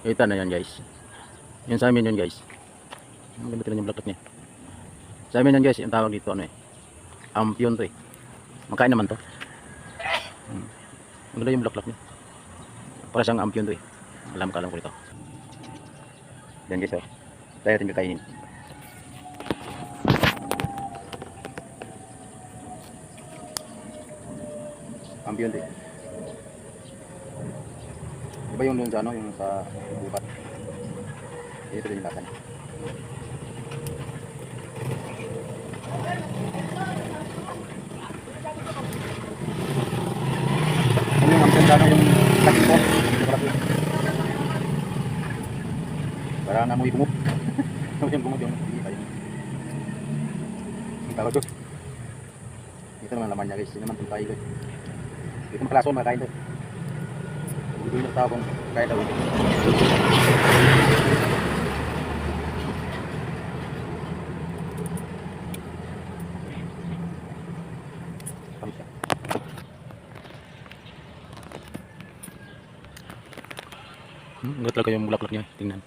Kita na yan guys. Yan sa amin yun guys. Ang ganda tingnan yung bulaklak niya. Sa amin yun guys, yung tawag dito ano eh. Ampyon to eh. Makain naman to. Ang ganda yung bulaklak niya. Para siyang ampyon to eh. Alam ko ito. Yan guys oh. Tayo natin kakainin. Ampyon to eh. Iba yung doon sa ano, yung sa bukat. Ito din yung lasa niya. Ano yung ampyon sana yung sakit ko? Para namuhi kumuk. Namuhi yung kumuk yung hindi tayo. Ang tawag ko. Ito naman laman niya guys. Hindi naman itong tayo guys. Dito makalason makakain to. Dito yung tao kung kaya daw. Ganda talaga yung bulaklak niya. Tingnan.